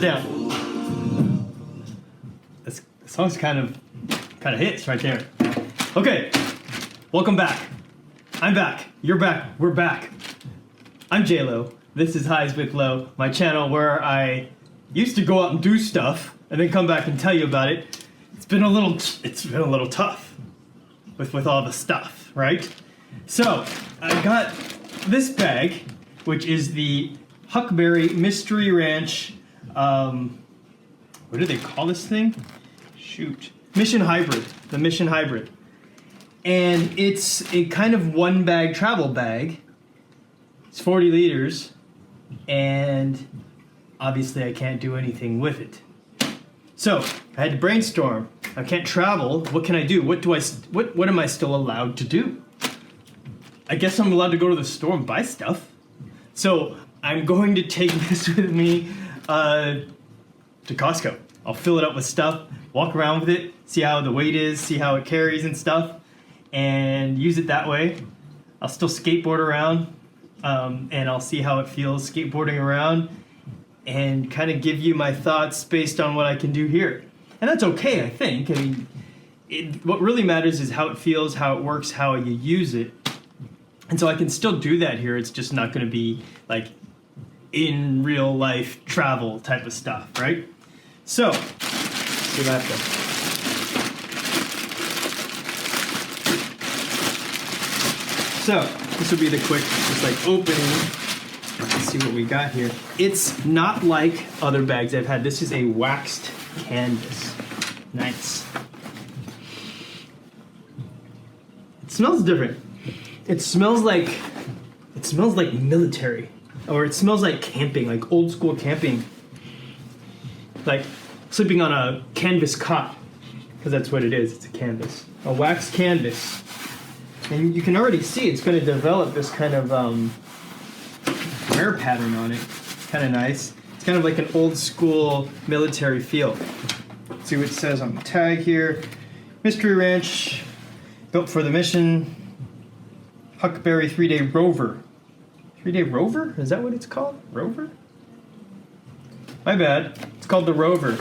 windows down. This song's kind of hits right there. Okay, welcome back. I'm back. You're back. We're back. I'm J-Lo. This is Highs with Lo, my channel where I used to go out and do stuff and then come back and tell you about it. It's been a little tough with all the stuff, right? So I got this bag, which is the Huckberry Mystery Ranch. What do they call this thing? Shoot, Mission Hybrid. The Mission Hybrid, and it's a kind of one bag travel bag. It's 40 liters, and obviously I can't do anything with it. So I had to brainstorm. I can't travel. What can I do? What am I still allowed to do? I guess I'm allowed to go to the store and buy stuff. So I'm going to take this with me to Costco. I'll fill it up with stuff, walk around with it, see how the weight is, see how it carries and stuff, and use it that way. I'll still skateboard around, and I'll see how it feels skateboarding around, and kind of give you my thoughts based on what I can do here. And that's okay, I think. I mean, what really matters is how it feels, how it works, how you use it. And so I can still do that here. It's just not going to be like in real life travel type of stuff, right? So, let's do that then. So, this will be the quick, just like opening. Let's see what we got here. It's not like other bags I've had. This is a waxed canvas. Nice. It smells different. It smells like military, or it smells like camping, like old school camping, like sleeping on a canvas cot, because that's what it is. It's a canvas, a wax canvas, and you can already see it's going to develop this kind of wear pattern on it. Kind of nice. It's kind of like an old school military feel. Let's see what it says on the tag here. Mystery Ranch, built for the mission. Huckberry 3-day rover. 3-day rover? Is that what it's called? Rover? My bad. It's called the rover.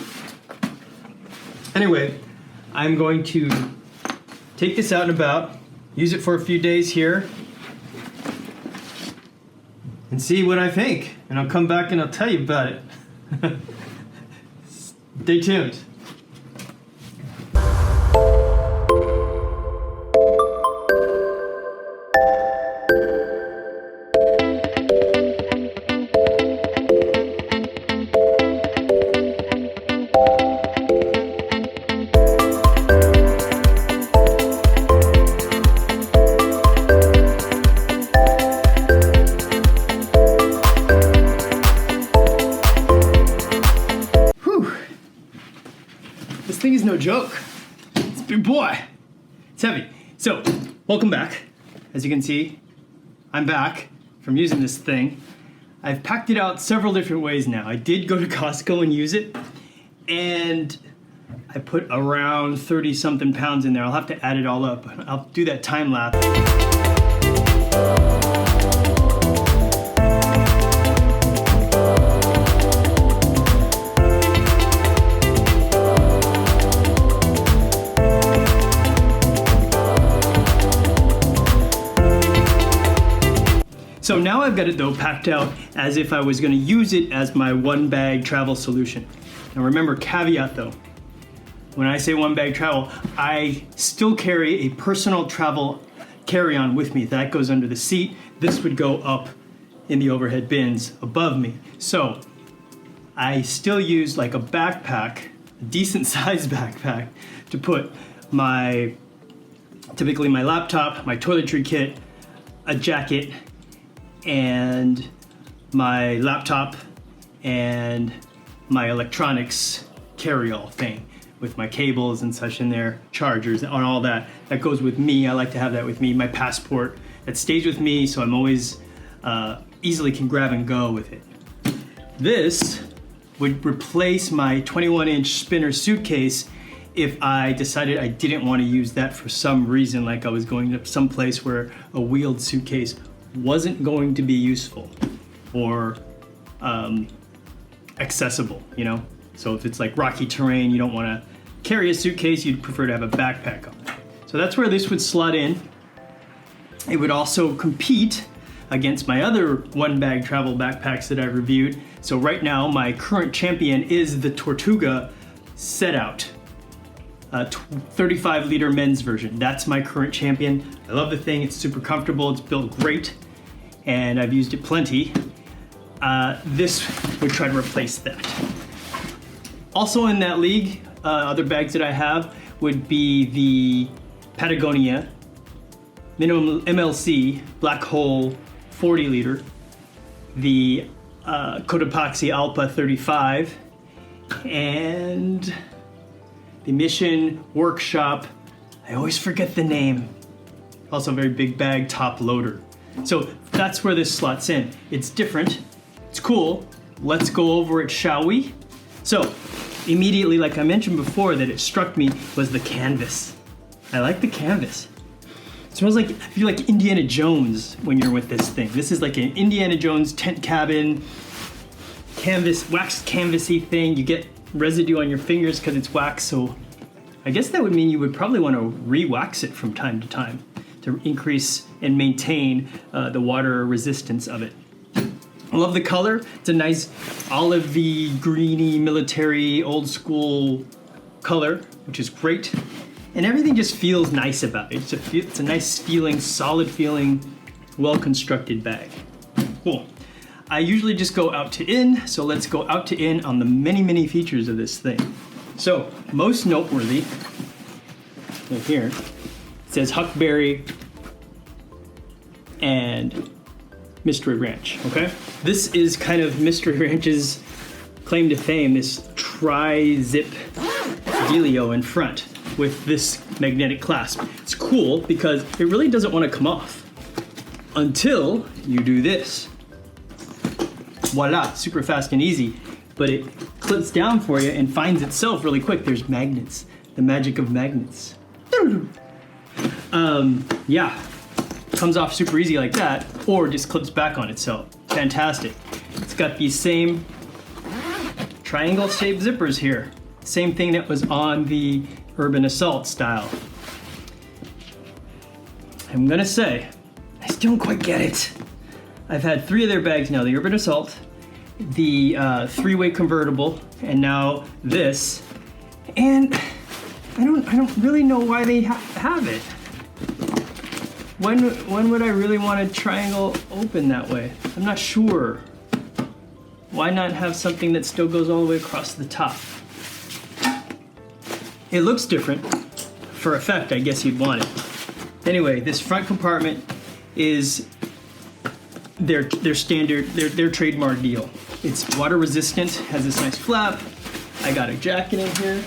Anyway, I'm going to take this out and about, use it for a few days here, and see what I think. And I'll come back and I'll tell you about it. Stay tuned. This thing is no joke. It's a big boy. It's heavy. So, welcome back. As you can see, I'm back from using this thing. I've packed it out several different ways now. I did go to Costco and use it, and I put around 30 something pounds in there. I'll have to add it all up. I'll do that time lapse. So now I've got it though packed out as if I was going to use it as my one bag travel solution. Now remember, caveat though, when I say one bag travel, I still carry a personal travel carry-on with me. That goes under the seat. This would go up in the overhead bins above me. So I still use like a backpack, a decent sized backpack, to put typically my laptop, my toiletry kit, a jacket, and my laptop and my electronics carry-all thing with my cables and such in there, chargers and all that. That goes with me. I like to have that with me. My passport, that stays with me, so I'm always easily can grab and go with it. This would replace my 21-inch spinner suitcase if I decided I didn't want to use that for some reason, like I was going to some place where a wheeled suitcase wasn't going to be useful, or accessible, you know? So if it's like rocky terrain, you don't want to carry a suitcase, you'd prefer to have a backpack on. So that's where this would slot in. It would also compete against my other one bag travel backpacks that I've reviewed. So right now, my current champion is the Tortuga Setout, 35 liter men's version. That's my current champion. I love the thing, it's super comfortable, it's built great, and I've used it plenty. This would try to replace that. Also in that league, other bags that I have would be the Patagonia Minimum MLC Black Hole 40 liter, the Cotopaxi Alpa 35, and the Mission Workshop, I always forget the name, also a very big bag top loader. So that's where this slots in. It's different, it's cool. Let's go over it, shall we? So immediately, like I mentioned before, that it struck me was the canvas. I like the canvas. It smells like, I feel like Indiana Jones when you're with this thing. This is like an Indiana Jones tent cabin, canvas, waxed canvasy thing. You get residue on your fingers because it's wax, so I guess that would mean you would probably want to re-wax it from time to time to increase and maintain the water resistance of it. I love the color. It's a nice olivey, greeny, military, old school color, which is great. And everything just feels nice about it. It's a nice feeling, solid feeling, well-constructed bag. Cool. I usually just go out to in, so let's go out to in on the many, many features of this thing. So, most noteworthy, right here, it says Huckberry and Mystery Ranch, okay? This is kind of Mystery Ranch's claim to fame, this tri-zip dealio in front with this magnetic clasp. It's cool because it really doesn't want to come off until you do this. Voila, super fast and easy, but it clips down for you and finds itself really quick. There's magnets, the magic of magnets. Yeah, comes off super easy like that, or just clips back on itself. Fantastic. It's got these same triangle shaped zippers here. Same thing that was on the Urban Assault style. I'm gonna say, I still don't quite get it. I've had 3 of their bags now, the Urban Assault, the 3-way convertible, and now this. And I don't really know why they have it. When would I really want a triangle open that way? I'm not sure. Why not have something that still goes all the way across the top? It looks different. For effect, I guess you'd want it. Anyway, this front compartment is their standard, their trademark deal. It's water resistant, has this nice flap. I got a jacket in here.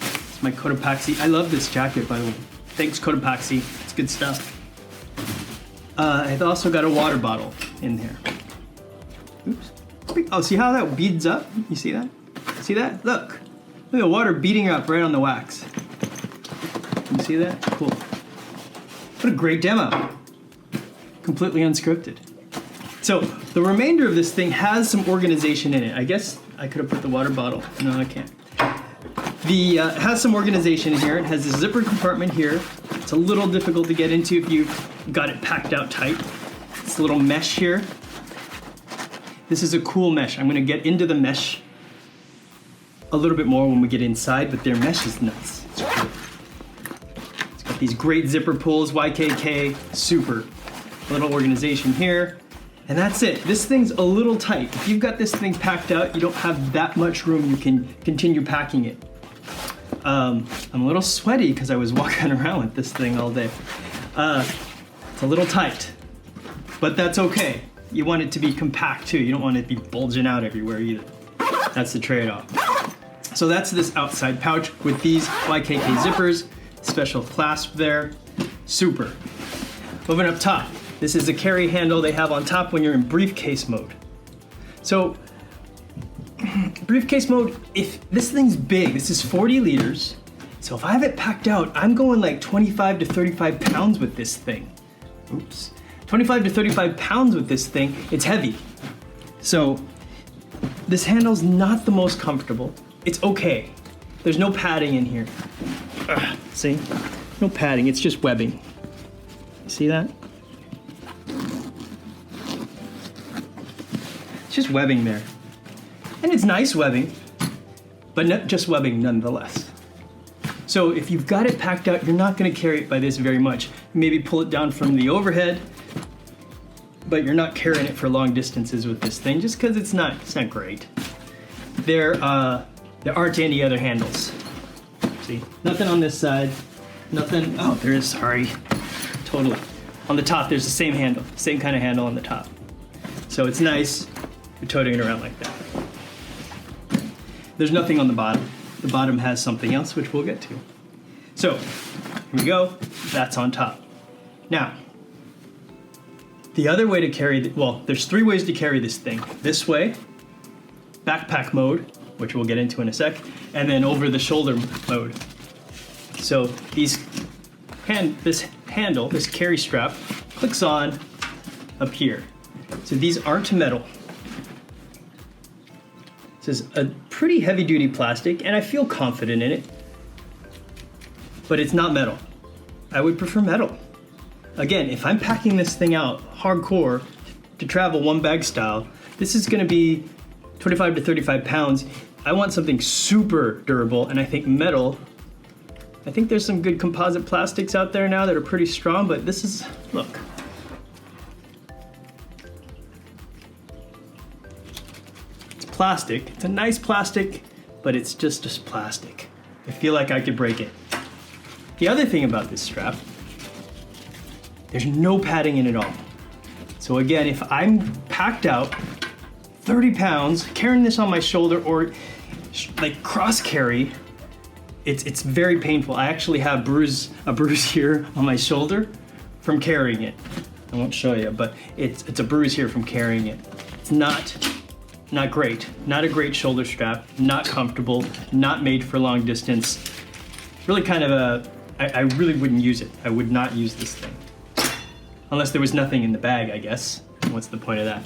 It's my Cotopaxi. I love this jacket, by the way. Thanks, Cotopaxi. It's good stuff. I've also got a water bottle in here. Oops. Oh, see how that beads up? You see that? See that? Look. Look at the water beating up right on the wax. You see that? Cool. What a great demo. Completely unscripted. So the remainder of this thing has some organization in it. I guess I could have put the water bottle. No, I can't. It has some organization in here. It has a zipper compartment here. It's a little difficult to get into if you've got it packed out tight. It's a little mesh here. This is a cool mesh. I'm gonna get into the mesh a little bit more when we get inside, but their mesh is nice. It's cool. It's got these great zipper pulls, YKK, super. A little organization here, and that's it. This thing's a little tight. If you've got this thing packed out, you don't have that much room, you can continue packing it. I'm a little sweaty because I was walking around with this thing all day. It's a little tight, but that's okay. You want it to be compact too. You don't want it to be bulging out everywhere either. That's the trade-off. So that's this outside pouch with these YKK zippers, special clasp there, super. Moving up top, this is the carry handle they have on top when you're in briefcase mode. So, briefcase mode, if this thing's big, this is 40 liters, so if I have it packed out, I'm going like 25 to 35 pounds with this thing. Oops. 25 to 35 pounds with this thing, it's heavy. So, This handle's not the most comfortable. It's okay. There's no padding in here. See? No padding, it's just webbing. See that? It's just webbing there. And it's nice webbing, but not just webbing nonetheless. So if you've got it packed out, you're not gonna carry it by this very much. Maybe pull it down from the overhead, but you're not carrying it for long distances with this thing just because it's not great. There aren't any other handles. See, nothing on this side, nothing, oh, there is, sorry, totally. On the top, there's the same handle, same kind of handle on the top. So it's nice, you're toting it around like that. There's nothing on the bottom. The bottom has something else, which we'll get to. So, here we go, that's on top. Now, the other way to carry, well, there's 3 ways to carry this thing. This way, backpack mode, which we'll get into in a sec, and then over the shoulder mode. So this handle, this carry strap, clicks on up here. So these aren't metal. This is a pretty heavy duty plastic, and I feel confident in it, but it's not metal. I would prefer metal. Again, if I'm packing this thing out hardcore to travel one bag style, this is gonna be 25 to 35 pounds. I want something super durable, and I think metal, I think there's some good composite plastics out there now that are pretty strong, but this is, look. It's plastic, it's a nice plastic, but it's just plastic. I feel like I could break it. The other thing about this strap, there's no padding in it at all. So again, if I'm packed out 30 pounds, carrying this on my shoulder or like cross carry, it's very painful. I actually have a bruise here on my shoulder from carrying it. I won't show you, but it's a bruise here from carrying it. It's not great. Not a great shoulder strap, not comfortable, not made for long distance. Really kind of I really wouldn't use it. I would not use this thing. Unless there was nothing in the bag, I guess. What's the point of that?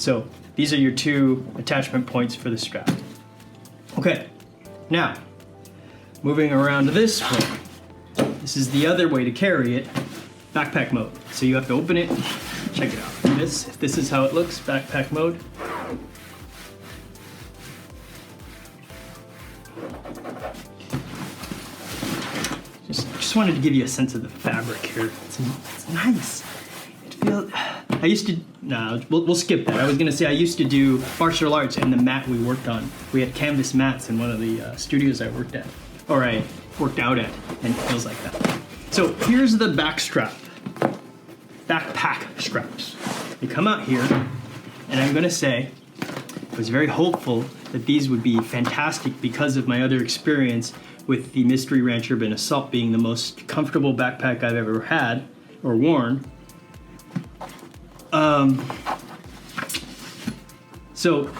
So these are your 2 attachment points for the strap. Okay, now, moving around to this way. This is the other way to carry it, backpack mode. So you have to open it, check it out. This is how it looks, backpack mode. Just wanted to give you a sense of the fabric here. It's nice. It feels, I used to, no, we'll skip that. I was gonna say I used to do martial arts, and the mat we worked on, we had canvas mats in one of the studios I worked at, or I worked out at, and it feels like that. So here's the back strap, backpack straps. They come out here, and I'm gonna say, I was very hopeful that these would be fantastic because of my other experience with the Mystery Ranch Urban Assault being the most comfortable backpack I've ever had or worn. So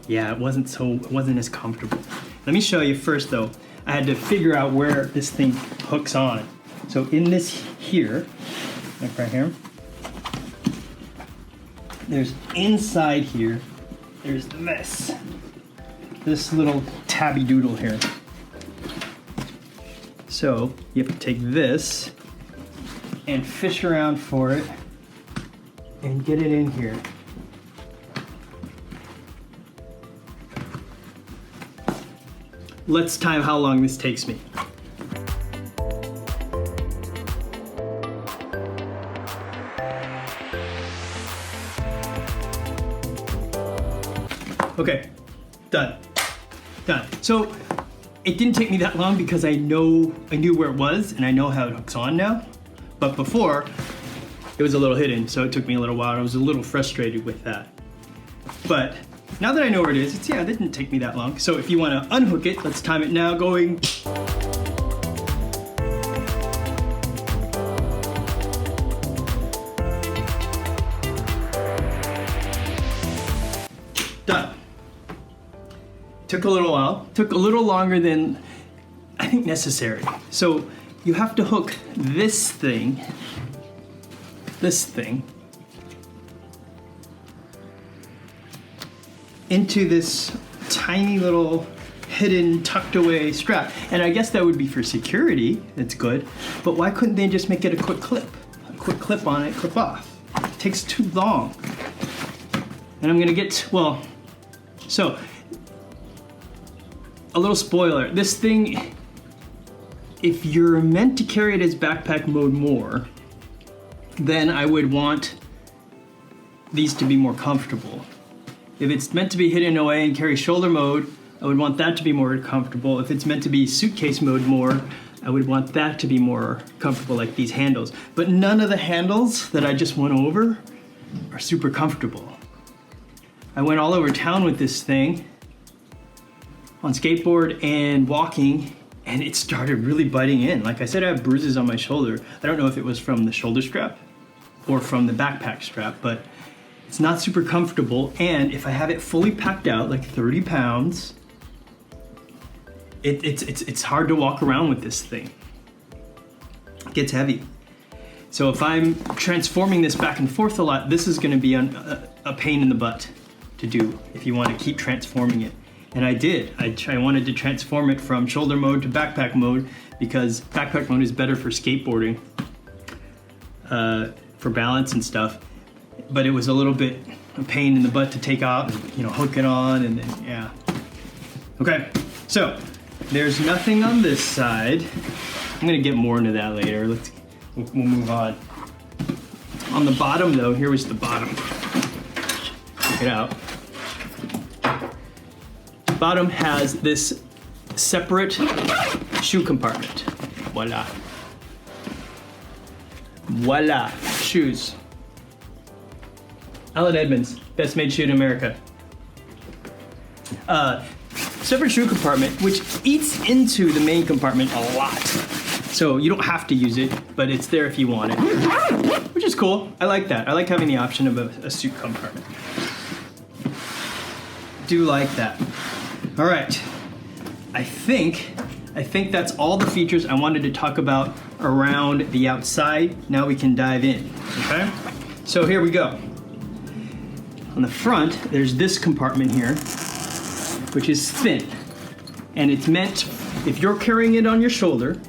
yeah, it wasn't as comfortable. Let me show you first though. I had to figure out where this thing hooks on. So in this here, like right here, there's inside here, there's this little tabby doodle here. So you have to take this and fish around for it and get it in here. Let's time how long this takes me. Okay, done. So it didn't take me that long because I knew where it was and I know how it hooks on now. But before, it was a little hidden, so it took me a little while. I was a little frustrated with that. But now that I know where it is, it didn't take me that long. So if you want to unhook it, let's time it now going. Done. Took a little while, took a little longer than I think necessary. So you have to hook this thing into this tiny little hidden tucked away strap. And I guess that would be for security, it's good, but why couldn't they just make it a quick clip? A quick clip on it, clip off. It takes too long. And I'm gonna get, well, so, a little spoiler, this thing, if you're meant to carry it as backpack mode more, then I would want these to be more comfortable. If it's meant to be hidden away and carry shoulder mode, I would want that to be more comfortable. If it's meant to be suitcase mode more, I would want that to be more comfortable, like these handles. But none of the handles that I just went over are super comfortable. I went all over town with this thing on skateboard and walking, and it started really biting in. Like I said, I have bruises on my shoulder. I don't know if it was from the shoulder strap or from the backpack strap, but it's not super comfortable. And if I have it fully packed out, like 30 pounds, it's hard to walk around with this thing. It gets heavy. So if I'm transforming this back and forth a lot, this is gonna be a pain in the butt to do if you wanna keep transforming it. And I did. I wanted to transform it from shoulder mode to backpack mode because backpack mode is better for skateboarding, for balance and stuff. But it was a little bit a pain in the butt to take out and, you know, hook it on and then, yeah. Okay, so there's nothing on this side. I'm gonna get more into that later. We'll move on. On the bottom though, here was the bottom. Check it out. Bottom has this separate shoe compartment. Voila. Voila, shoes. Allen Edmonds, best made shoe in America. Separate shoe compartment, which eats into the main compartment a lot. So you don't have to use it, but it's there if you want it, which is cool. I like that. I like having the option of a suit compartment. Do like that. All right, I think that's all the features I wanted to talk about around the outside. Now we can dive in, okay? So here we go. On the front, there's this compartment here, which is thin. And it's meant, if you're carrying it on your shoulder,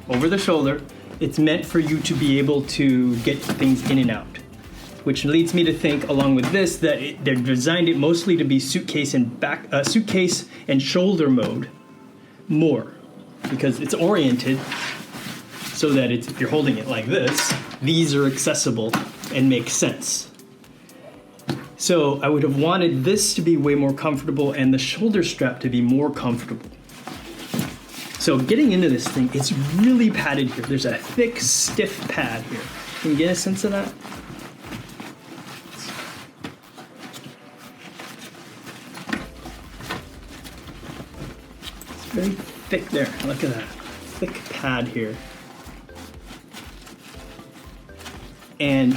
over the shoulder, it's meant for you to be able to get things in and out. Which leads me to think, along with this, that they're designed it mostly to be suitcase and shoulder mode more, because it's oriented so that if you're holding it like this, these are accessible and make sense. So I would have wanted this to be way more comfortable and the shoulder strap to be more comfortable. So getting into this thing, it's really padded here. There's a thick, stiff pad here. Can you get a sense of that? Very thick there, look at that. Thick pad here. And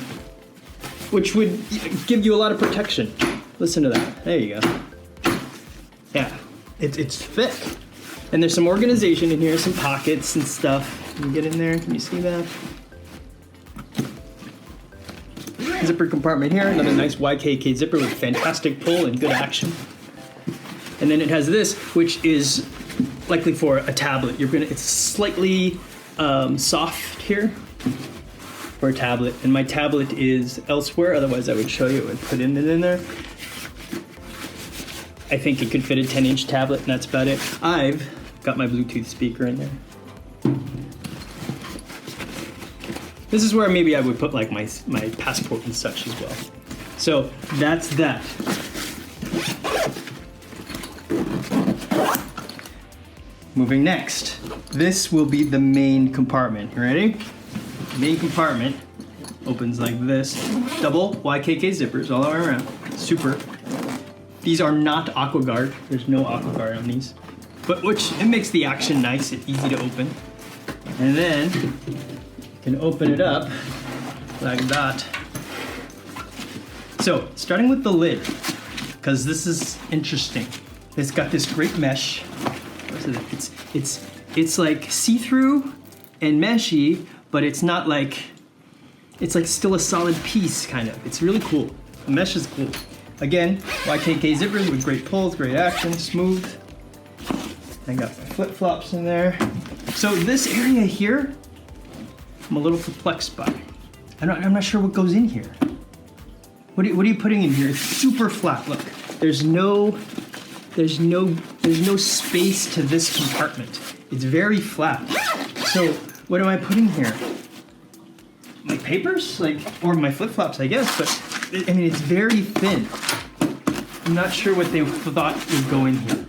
which would give you a lot of protection. Listen to that, there you go. Yeah, it's thick. And there's some organization in here, some pockets and stuff. Can you get in there, can you see that? Zipper compartment here, another nice YKK zipper with fantastic pull and good action. And then it has this, which is likely for a tablet. It's slightly soft here for a tablet, and my tablet is elsewhere, otherwise I would show you and put it in there. I think it could fit a 10-inch tablet, and that's about it. I've got my Bluetooth speaker in there. This is where maybe I would put like my passport and such as well. So that's that. Moving next, this will be the main compartment. You ready? Main compartment opens like this. Double YKK zippers all the way around. Super. These are not AquaGuard. There's no AquaGuard on these. But which, it makes the action nice and easy to open. And then, you can open it up like that. So, starting with the lid, because this is interesting. It's got this great mesh. It's like see-through and meshy, but it's not like, it's like still a solid piece kind of. It's really cool. The mesh is cool. Again, YKK zippers with great pulls, great action, smooth. I got my flip-flops in there. So this area here, I'm a little perplexed by. I'm not sure what goes in here. What are you putting in here? It's super flat. Look, there's no space to this compartment. It's very flat. So what am I putting here? My papers, or my flip-flops, I guess. But I mean, it's very thin. I'm not sure what they thought would go in here.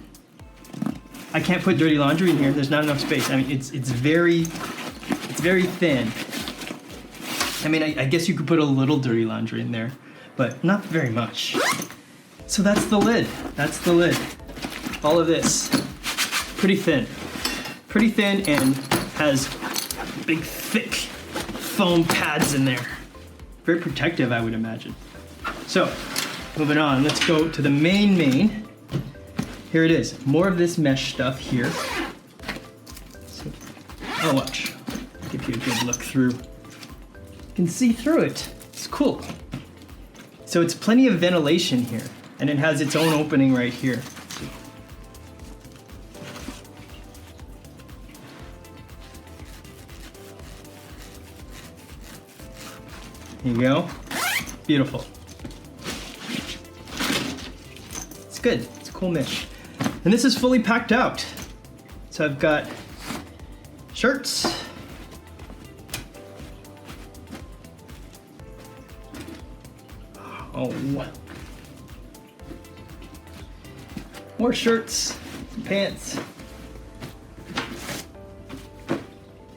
I can't put dirty laundry in here. There's not enough space. I mean, it's very thin. I mean, I guess you could put a little dirty laundry in there, but not very much. So that's the lid. That's the lid. All of this, pretty thin and has big, thick foam pads in there. Very protective, I would imagine. So, moving on, let's go to the main. Here it is, more of this mesh stuff here. So, oh, watch, give you a good look through. You can see through it, it's cool. So it's plenty of ventilation here, and it has its own opening right here. Here you go, beautiful. It's good, it's a cool mesh. And this is fully packed out. So I've got shirts. Oh, more shirts, pants,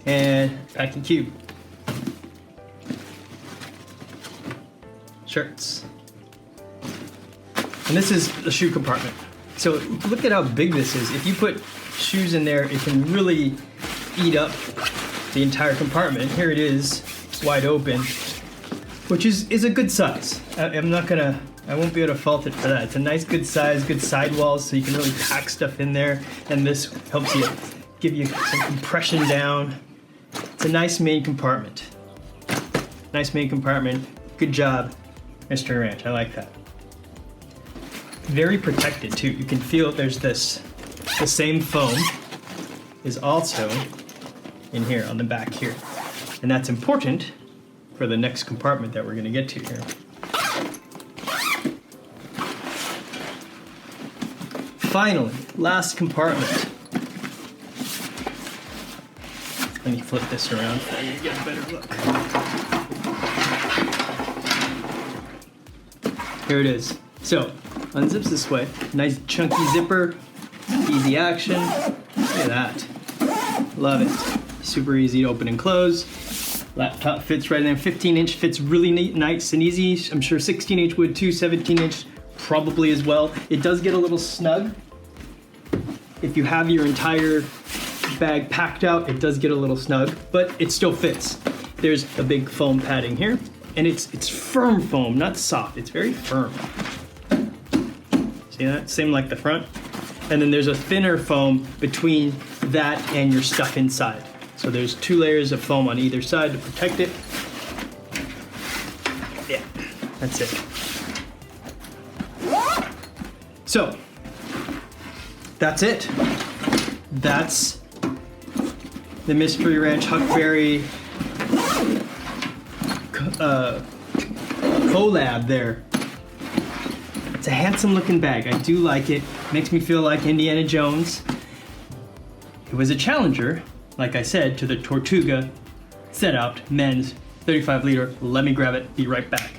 and packing cube. Shirts. And this is the shoe compartment. So look at how big this is. If you put shoes in there, it can really eat up the entire compartment. Here it is, wide open, which is a good size. I won't be able to fault it for that. It's a nice, good size, good sidewalls, so you can really pack stuff in there. And this helps you, give you some compression down. It's a nice main compartment. Nice main compartment. Good job, Mystery Ranch. I like that. Very protected too. You can feel there's this, the same foam is also in here on the back here. And that's important for the next compartment that we're gonna get to here. Finally, last compartment. Let me flip this around so you get a better look. Here it is. So, unzips this way. Nice chunky zipper, easy action. Look at that. Love it. Super easy to open and close. Laptop fits right in there. 15-inch fits really nice and easy. I'm sure 16-inch would too, 17-inch probably as well. It does get a little snug. If you have your entire bag packed out, it does get a little snug, but it still fits. There's a big foam padding here, and it's firm foam, not soft. It's very firm. See that? Same like the front. And then there's a thinner foam between that and your stuff inside. So there's 2 layers of foam on either side to protect it. Yeah, that's it. So, that's it. That's the Mystery Ranch Huckberry collab there. It's a handsome looking bag. I do like it. Makes me feel like Indiana Jones. It was a challenger, like I said, to the Tortuga Setout men's 35 liter. Let me grab it, be right back.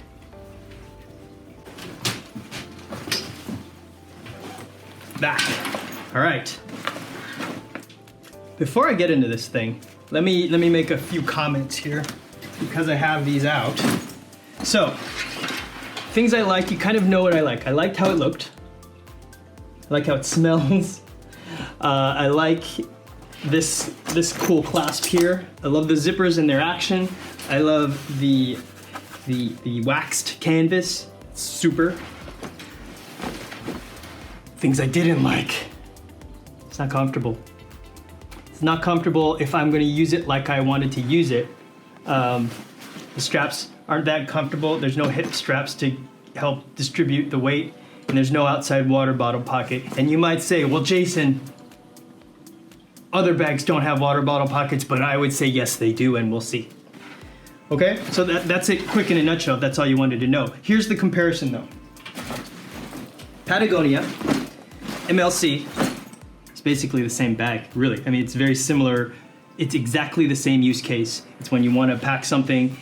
Back. All right. Before I get into this thing, let me make a few comments here because I have these out. So, things I like, you kind of know what I like. I liked how it looked. I like how it smells. I like this cool clasp here. I love the zippers and their action. I love the waxed canvas. It's super. Things I didn't like. It's not comfortable. It's not comfortable if I'm gonna use it like I wanted to use it. The straps aren't that comfortable. There's no hip straps to help distribute the weight, and there's no outside water bottle pocket. And you might say, well, Jason, other bags don't have water bottle pockets, but I would say yes, they do, and we'll see. Okay, so that's it, quick in a nutshell. That's all you wanted to know. Here's the comparison though. Patagonia, MLC, it's basically the same bag, really. I mean, it's very similar. It's exactly the same use case. It's when you want to pack something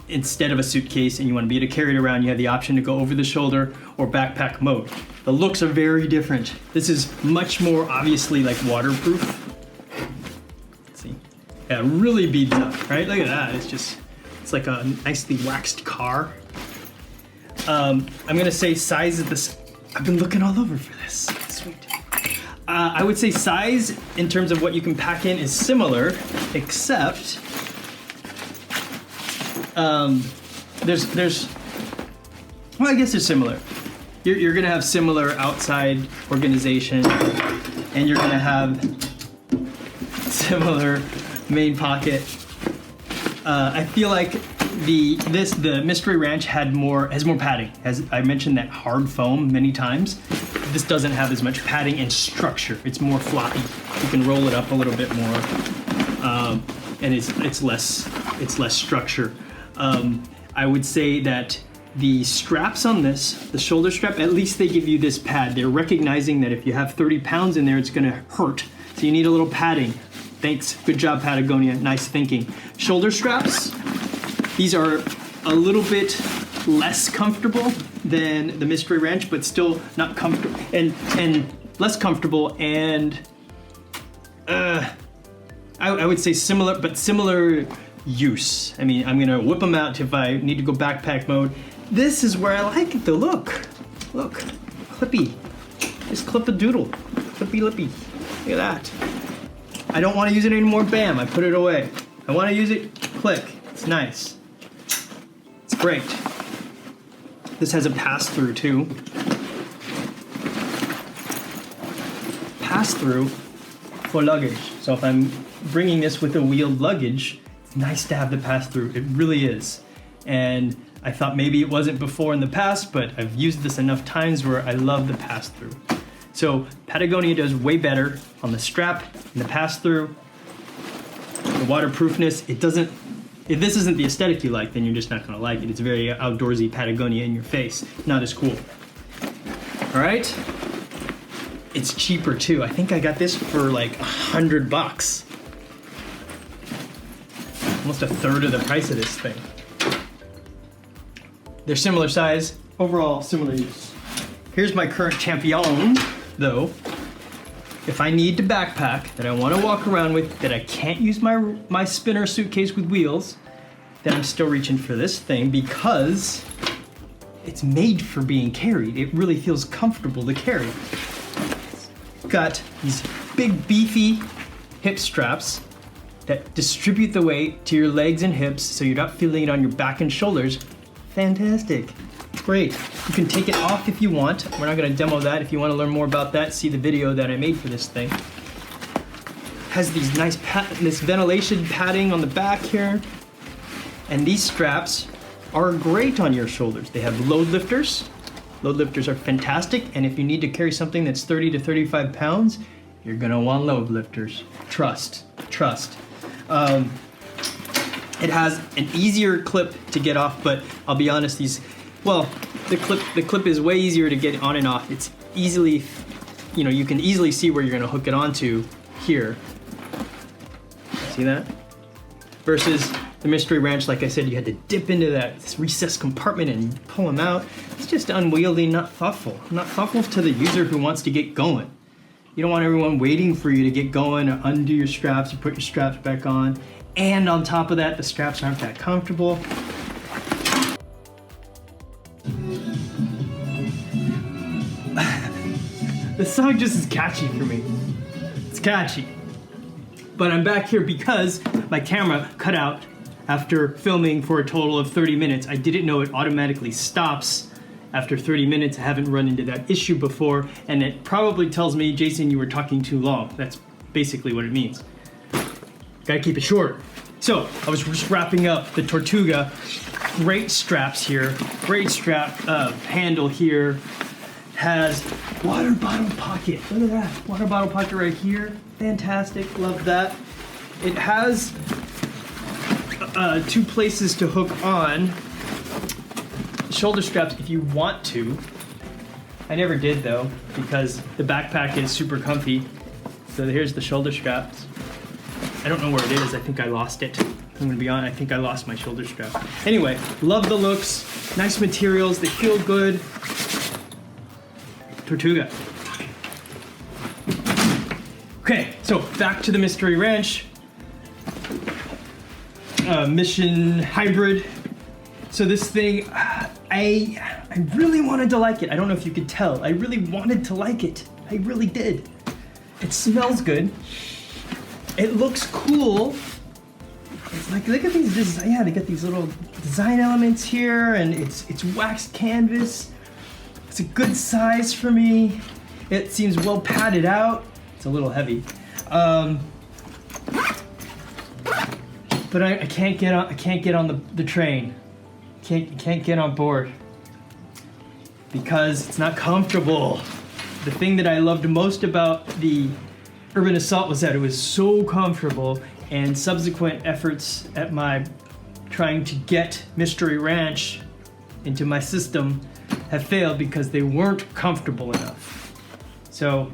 instead of a suitcase and you want to be able to carry it around, you have the option to go over the shoulder or backpack mode. The looks are very different. This is much more obviously like waterproof. Let's see. Yeah, it really beads up, right? Look at that. It's like a nicely waxed car. I'm gonna say size of this. I've been looking all over for this. Sweet. I would say size in terms of what you can pack in is similar, except there's well, I guess they're similar. You're gonna have similar outside organization, and you're gonna have similar main pocket. I feel like the Mystery Ranch has more padding. As I mentioned, that hard foam many times. This doesn't have as much padding and structure. It's more floppy. You can roll it up a little bit more, and it's less structure. I would say that the straps on this, the shoulder strap, at least they give you this pad. They're recognizing that if you have 30 pounds in there, it's gonna hurt. So you need a little padding. Thanks, good job Patagonia, nice thinking. Shoulder straps, these are a little bit less comfortable than the Mystery Ranch, but still not comfortable, and less comfortable, and I would say similar, but similar use. I mean, I'm gonna whip them out if I need to go backpack mode. This is where I like it though. Look, clippy. Just clip a doodle, clippy lippy. Look at that. I don't want to use it anymore. Bam! I put it away. I want to use it. Click. It's nice. It's great. This has a pass-through too. Pass-through for luggage. So if I'm bringing this with a wheeled luggage, it's nice to have the pass-through. It really is. And I thought maybe it wasn't before in the past, but I've used this enough times where I love the pass-through. So Patagonia does way better on the strap and the pass-through. The waterproofness, it doesn't, if this isn't the aesthetic you like, then you're just not gonna like it. It's very outdoorsy Patagonia in your face. Not as cool. All right? It's cheaper too. I think I got this for like $100. Almost a third of the price of this thing. They're similar size, overall similar use. Here's my current champion, though. If I need to backpack, that I want to walk around with, that I can't use my spinner suitcase with wheels, then I'm still reaching for this thing because it's made for being carried. It really feels comfortable to carry. It's got these big beefy hip straps that distribute the weight to your legs and hips so you're not feeling it on your back and shoulders. Fantastic. Great. You can take it off if you want. We're not going to demo that. If you want to learn more about that, see the video that I made for this thing. Has these nice this ventilation padding on the back here. And these straps are great on your shoulders. They have load lifters. Load lifters are fantastic. And if you need to carry something that's 30 to 35 pounds, you're going to want load lifters. Trust. It has an easier clip to get off, but I'll be honest, the clip is way easier to get on and off. It's easily, you can easily see where you're gonna hook it onto here. See that? Versus the Mystery Ranch, like I said, you had to dip into that recessed compartment and pull them out. It's just unwieldy, not thoughtful. Not thoughtful to the user who wants to get going. You don't want everyone waiting for you to get going or undo your straps or put your straps back on. And on top of that, the straps aren't that comfortable. The song just is catchy for me. It's catchy. But I'm back here because my camera cut out after filming for a total of 30 minutes. I didn't know it automatically stops after 30 minutes. I haven't run into that issue before, and it probably tells me, Jason, you were talking too long. That's basically what it means. Gotta keep it short. So I was just wrapping up the Tortuga. Great straps here. Great strap handle here. Has water bottle pocket. Look at that. Water bottle pocket right here. Fantastic. Love that. It has 2 places to hook on. Shoulder straps if you want to. I never did though, because the backpack is super comfy. So here's the shoulder straps. I don't know where it is. I think I lost it. I'm gonna be honest, I think I lost my shoulder strap. Anyway, love the looks. Nice materials, they feel good. Tortuga. Okay, so back to the Mystery Ranch. Mission Hybrid. So this thing, I really wanted to like it. I don't know if you could tell. I really wanted to like it. I really did. It smells good. It looks cool. It's like, look at these design. Yeah, they got these little design elements here, and it's waxed canvas. It's a good size for me. It seems well padded out. It's a little heavy. But I can't get on. I can't get on the train. Can't get on board because it's not comfortable. The thing that I loved most about the Urban Assault was that it was so comfortable, and subsequent efforts at my trying to get Mystery Ranch into my system have failed because they weren't comfortable enough. So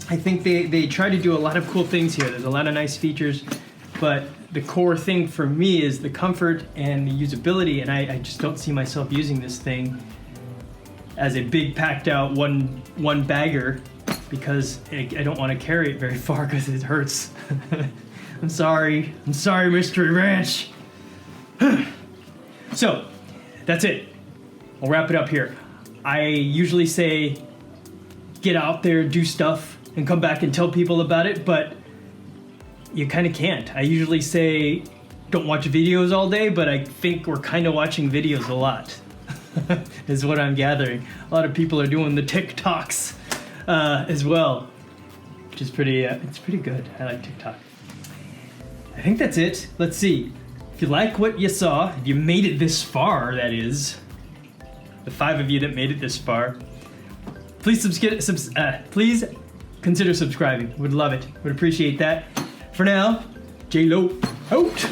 I think they try to do a lot of cool things here. There's a lot of nice features, but the core thing for me is the comfort and the usability, and I just don't see myself using this thing as a big packed out one bagger because I don't want to carry it very far because it hurts. I'm sorry, Mystery Ranch. So that's it. I'll wrap it up here. I usually say get out there, do stuff, and come back and tell people about it, but you kind of can't. I usually say don't watch videos all day, but I think we're kind of watching videos a lot, is what I'm gathering. A lot of people are doing the TikToks as well, which is pretty, it's pretty good. I like TikTok. I think that's it. Let's see. If you like what you saw, if you made it this far, that is, the 5 of you that made it this far, please please consider subscribing. Would love it. Would appreciate that. For now, J-Lo out.